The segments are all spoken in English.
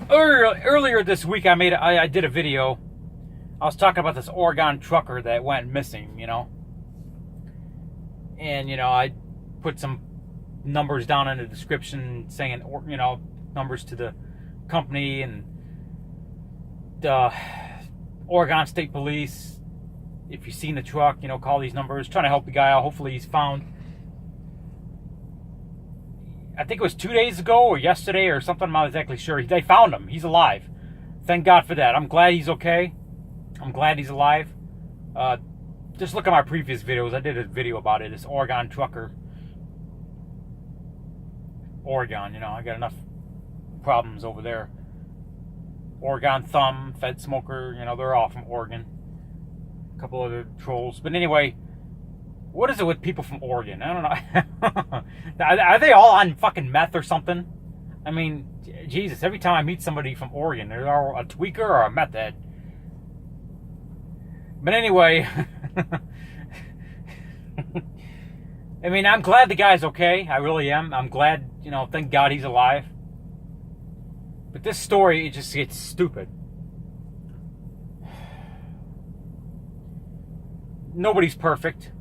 Earlier this week, I did a video. I was talking about this Oregon trucker that went missing, and I put some numbers down in the description saying, numbers to the company and the Oregon State Police. If you've seen the truck, call these numbers. Trying to help the guy out. Hopefully he's found. I think it was 2 days ago or yesterday or something. I'm not exactly sure. They found him. He's alive. Thank God for that. I'm glad he's okay. I'm glad he's alive. Just look at my previous videos. I did a video about it. This Oregon trucker. Oregon, I got enough problems over there. Oregon Thumb, Fed Smoker, they're all from Oregon. A couple other trolls. But anyway, what is it with people from Oregon? I don't know. Are they all on fucking meth or something? I mean, Jesus, every time I meet somebody from Oregon, they're all a tweaker or a meth head. But anyway, I mean, I'm glad the guy's okay. I really am. I'm glad, thank God he's alive. But this story, it just gets stupid. Nobody's perfect.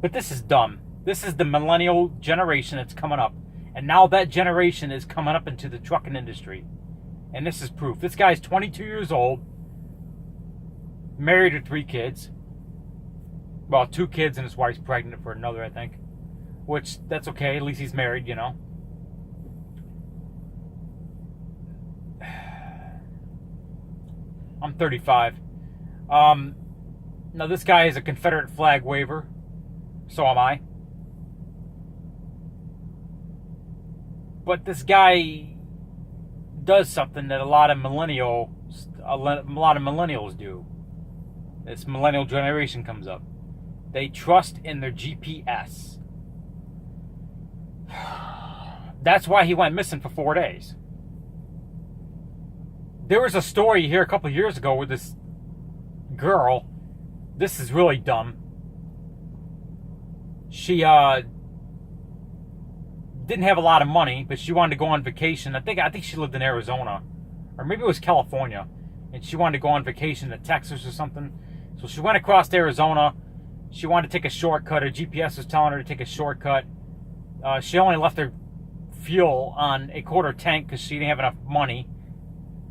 But this is dumb. This is the millennial generation that's coming up. And now that generation is coming up into the trucking industry. And this is proof. This guy's 22 years old. Married with 3 kids. Well, 2 kids and his wife's pregnant for another, I think. Which, that's okay. At least he's married, I'm 35. Now this guy is a Confederate flag waver. So am I. But this guy does something that a lot of millennials do. This millennial generation comes up. They trust in their GPS. That's why he went missing for 4 days. There was a story here a couple of years ago where this girl, this is really dumb. She didn't have a lot of money, but she wanted to go on vacation. I think she lived in Arizona, or maybe it was California, and she wanted to go on vacation to Texas or something. So she went across to Arizona. She wanted to take a shortcut. Her GPS was telling her to take a shortcut. She only left her fuel on a quarter tank because she didn't have enough money.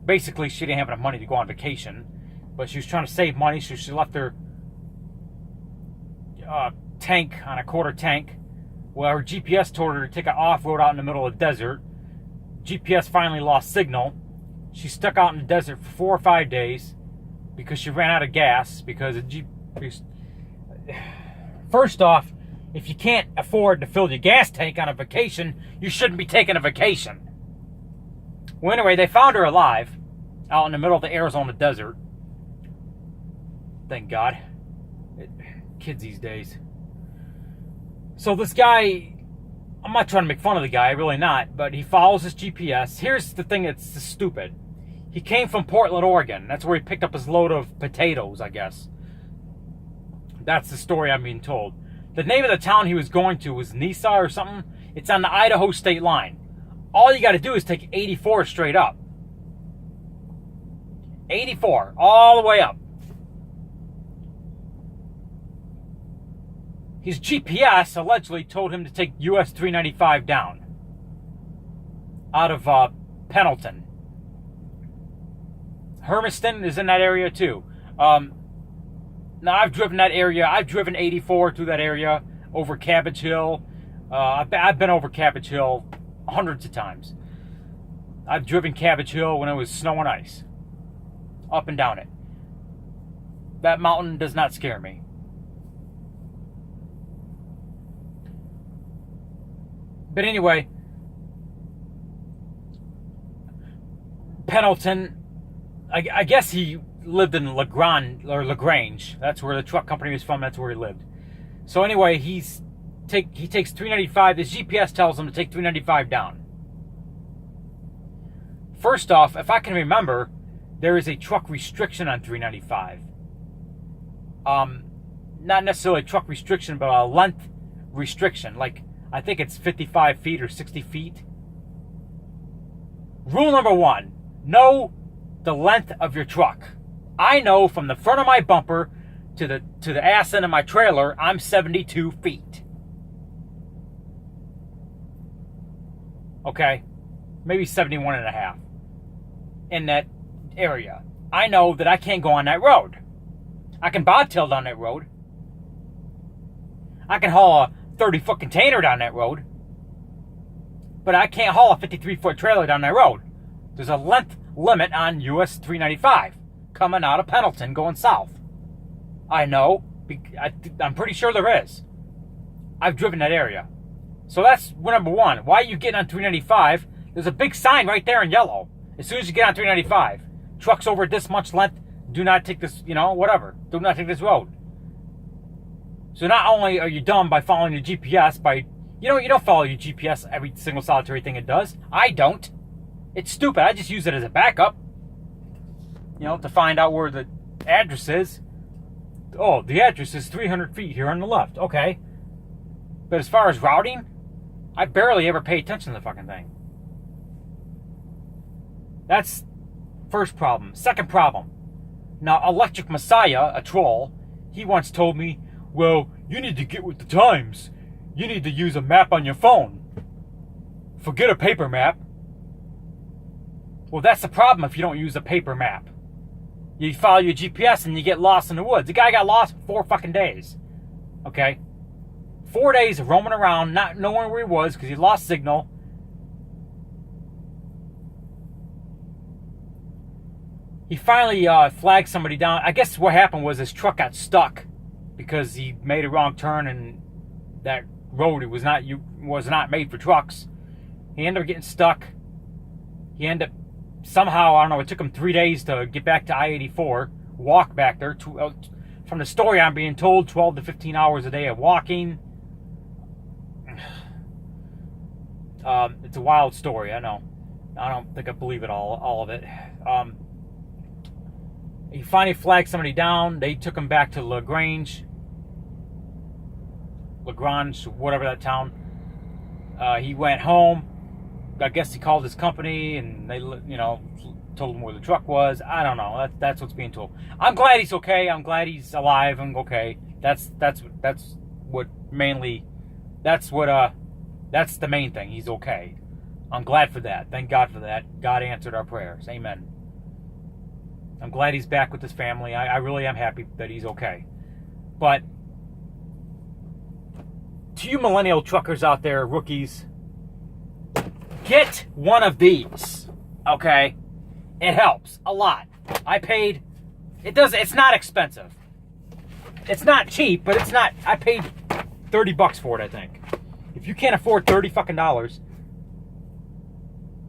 Basically, she didn't have enough money to go on vacation, but she was trying to save money, so she left her tank on a quarter tank. Well, her GPS told her to take an off-road out in the middle of the desert. GPS finally lost signal. She stuck out in the desert for 4 or 5 days because she ran out of gas. Because first off, if you can't afford to fill your gas tank on a vacation, you shouldn't be taking a vacation. Well, anyway, they found her alive out in the middle of the Arizona desert. Thank God. Kids these days. So this guy, I'm not trying to make fun of the guy, really not, but he follows his GPS. Here's the thing that's stupid. He came from Portland, Oregon. That's where he picked up his load of potatoes, I guess. That's the story I'm being told. The name of the town he was going to was Nisa or something. It's on the Idaho state line. All you got to do is take 84 straight up. 84, all the way up. His GPS allegedly told him to take US 395 down. Out of Pendleton. Hermiston is in that area too. Now I've driven that area. I've driven 84 through that area. Over Cabbage Hill. I've been over Cabbage Hill hundreds of times. I've driven Cabbage Hill when it was snow and ice. Up and down it. That mountain does not scare me. But anyway, Pendleton, I guess he lived in LaGrange. That's where the truck company was from. That's where he lived. So anyway, he takes 395. His GPS tells him to take 395 down. First off, if I can remember, there is a truck restriction on 395. Not necessarily a truck restriction, but a length restriction. Like, I think it's 55 feet or 60 feet. Rule number one, know the length of your truck. I know from the front of my bumper to the ass end of my trailer, I'm 72 feet. Okay? Maybe 71 and a half. In that area. I know that I can't go on that road. I can bobtail down that road. I can haul a 30-foot container down that road. But I can't haul a 53-foot trailer down that road. There's a length limit on US 395 coming out of Pendleton going south. I know. I'm pretty sure there is. I've driven that area. So that's number one. Why are you getting on 395? There's a big sign right there in yellow. As soon as you get on 395, trucks over this much length, do not take this, whatever. Do not take this road. So not only are you dumb by following your GPS, you don't follow your GPS every single solitary thing it does. I don't. It's stupid. I just use it as a backup. To find out where the address is. Oh, the address is 300 feet here on the left. Okay. But as far as routing, I barely ever pay attention to the fucking thing. That's first problem. Second problem. Now, Electric Messiah, a troll, he once told me, well, you need to get with the times. You need to use a map on your phone. Forget a paper map. Well, that's the problem if you don't use a paper map. You follow your GPS and you get lost in the woods. The guy got lost for 4 fucking days. Okay? 4 days of roaming around, not knowing where he was because he lost signal. He finally flagged somebody down. I guess what happened was his truck got stuck because he made a wrong turn and that road was not made for trucks. He ended up getting stuck. He ended up somehow, I don't know, it took him 3 days to get back to I-84, walk back there. From the story I'm being told, 12 to 15 hours a day of walking. It's a wild story, I know. I don't think I believe it all of it. He finally flagged somebody down. They took him back to LaGrange, whatever that town. He went home. I guess he called his company and they, told him where the truck was. I don't know. That's what's being told. I'm glad he's okay. I'm glad he's alive and okay. That's the main thing. He's okay. I'm glad for that. Thank God for that. God answered our prayers. Amen. I'm glad he's back with his family. I really am happy that he's okay. But to you millennial truckers out there, rookies, get one of these. Okay? It helps a lot. It's not expensive. It's not cheap, but I paid $30 for it, I think. If you can't afford $30 fucking dollars,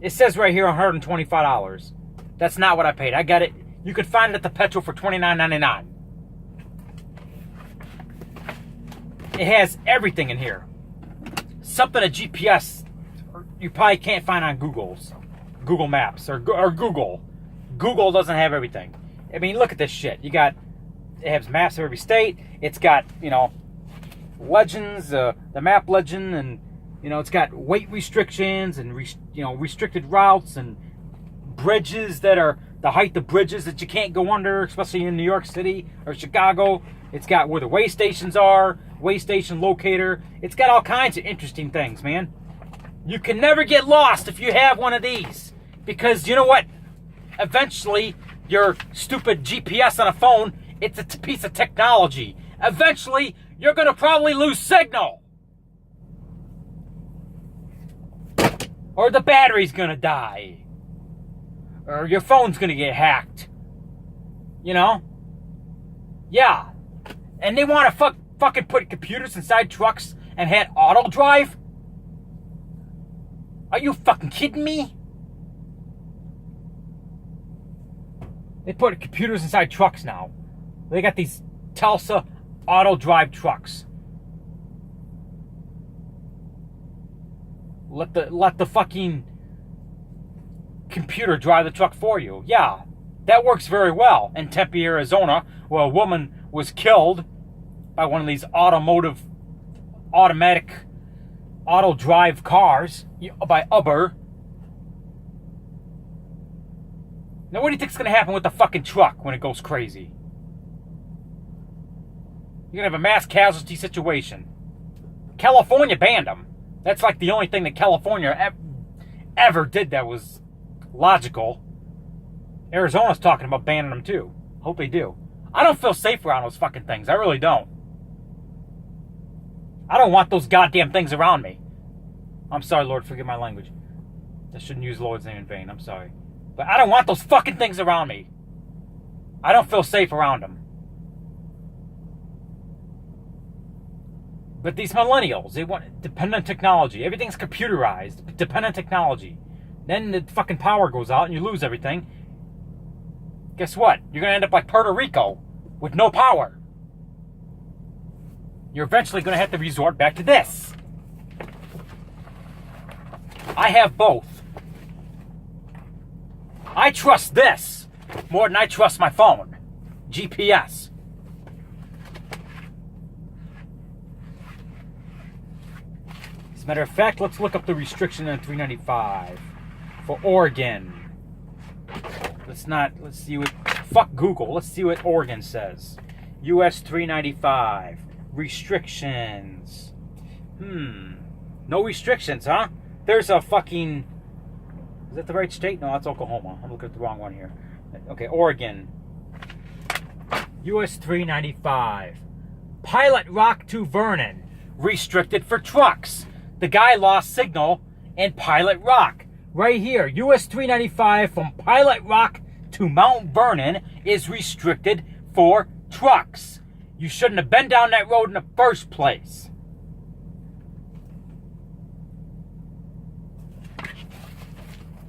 it says right here $125. That's not what I paid. I got it. You could find it at the Petro for $29.99. It has everything in here. Something a GPS you probably can't find on Google Maps or Google. Google doesn't have everything. I mean, look at this shit. It has maps of every state. It's got, legends, the map legend, and, it's got weight restrictions and, restricted routes and bridges that are the height of bridges that you can't go under, especially in New York City or Chicago. It's got where the way stations are, way station locator. It's got all kinds of interesting things, man. You can never get lost if you have one of these. Because you know what? Eventually, your stupid GPS on a phone, it's a piece of technology. Eventually, you're going to probably lose signal. Or the battery's going to die. Or your phone's going to get hacked. Yeah. And they want to fucking put computers inside trucks and had auto drive? Are you fucking kidding me? They put computers inside trucks now. They got these Tesla auto drive trucks. Let the fucking computer drive the truck for you. Yeah, that works very well in Tempe, Arizona, where a woman was killed by one of these automatic auto drive cars by Uber. Now, what do you think's going to happen with the fucking truck when it goes crazy? You're going to have a mass casualty situation. California banned them. That's like the only thing that California ever did that was logical. Arizona's talking about banning them too. Hope they do. I don't feel safe around those fucking things. I really don't. I don't want those goddamn things around me. I'm sorry, Lord, forgive my language. I shouldn't use the Lord's name in vain. I'm sorry. But I don't want those fucking things around me. I don't feel safe around them. But these millennials, they want dependent technology. Everything's computerized, dependent technology. Then the fucking power goes out and you lose everything. Guess what? You're going to end up like Puerto Rico with no power. You're eventually going to have to resort back to this. I have both. I trust this more than I trust my phone. GPS. As a matter of fact, let's look up the restriction on 395 for Oregon. Let's see what, fuck Google. Let's see what Oregon says. US 395. Restrictions. No restrictions, huh? There's a fucking... Is that the right state? No, that's Oklahoma. I'm looking at the wrong one here. Okay, Oregon. US 395. Pilot Rock to Vernon. Restricted for trucks. The guy lost signal in Pilot Rock. Right here, US 395 from Pilot Rock to Mount Vernon is restricted for trucks. You shouldn't have been down that road in the first place.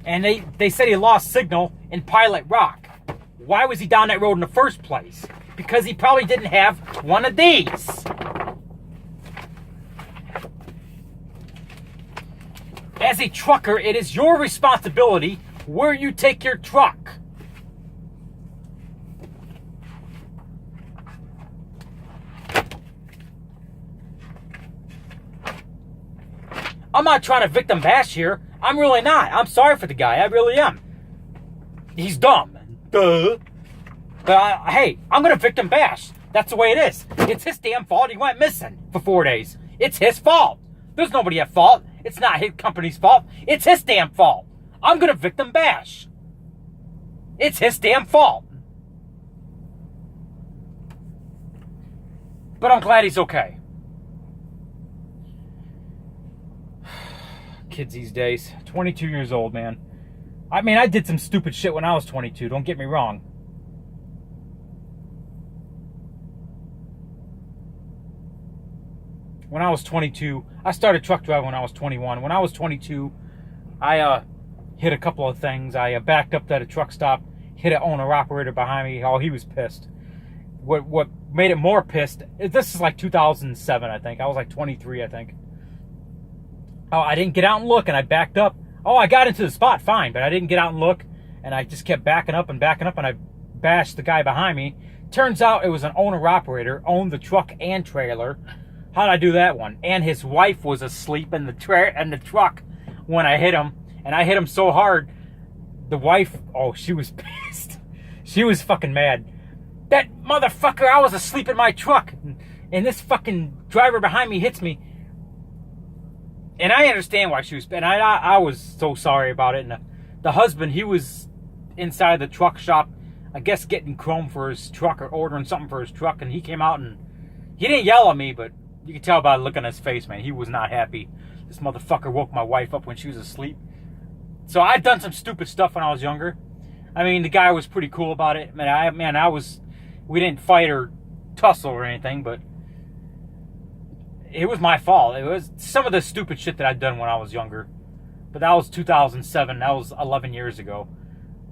And they said he lost signal in Pilot Rock. Why was he down that road in the first place? Because he probably didn't have one of these. As a trucker, it is your responsibility where you take your truck. I'm not trying to victim bash here. I'm really not. I'm sorry for the guy. I really am. He's dumb. Duh. But hey, I'm going to victim bash. That's the way it is. It's his damn fault he went missing for 4 days. It's his fault. There's nobody at fault. It's not his company's fault. It's his damn fault. I'm going to victim bash. It's his damn fault. But I'm glad he's okay. Kids these days. 22 years old, man. I mean, I did some stupid shit when I was 22. Don't get me wrong. When I was 22, I started truck driving when I was 21. When I was 22, I hit a couple of things. I backed up at a truck stop, hit an owner-operator behind me. Oh, he was pissed. What made it more pissed, this is like 2007, I think. I was like 23, I think. Oh, I didn't get out and look, and I backed up. Oh, I got into the spot fine, but I didn't get out and look, and I just kept backing up, and I bashed the guy behind me. Turns out it was an owner-operator, owned the truck and trailer. How'd I do that one? And his wife was asleep in the truck when I hit him, and I hit him so hard, the wife, oh, she was pissed. She was fucking mad. That motherfucker, I was asleep in my truck, and this fucking driver behind me hits me. And I understand why she was, and I was so sorry about it. And the husband, he was inside the truck shop, I guess getting chrome for his truck or ordering something for his truck. And he came out and he didn't yell at me, but you could tell by the look on his face, man. He was not happy. This motherfucker woke my wife up when she was asleep. So I'd done some stupid stuff when I was younger. I mean, the guy was pretty cool about it. We didn't fight or tussle or anything, but it was my fault. It was some of the stupid shit that I'd done when I was younger. But that was 2007. That was 11 years ago.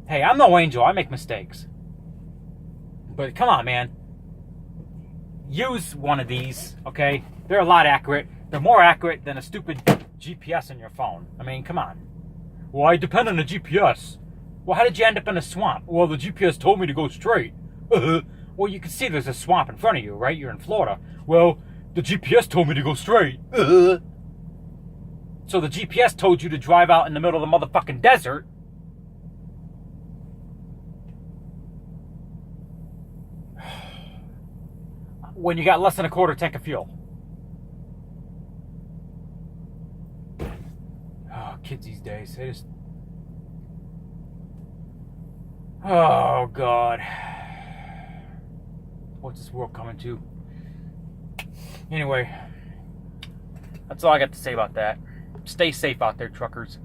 Hey, I'm no angel. I make mistakes. But come on, man. Use one of these, okay? They're a lot accurate. They're more accurate than a stupid GPS in your phone. I mean, come on. Well, I depend on the GPS. Well, how did you end up in a swamp? Well, the GPS told me to go straight. Well, you can see there's a swamp in front of you, right? You're in Florida. Well, the GPS told me to go straight. So the GPS told you to drive out in the middle of the motherfucking desert. when you got less than a quarter tank of fuel. Oh, kids these days, they just... Oh, God. What's this world coming to? Anyway, that's all I got to say about that. Stay safe out there, truckers.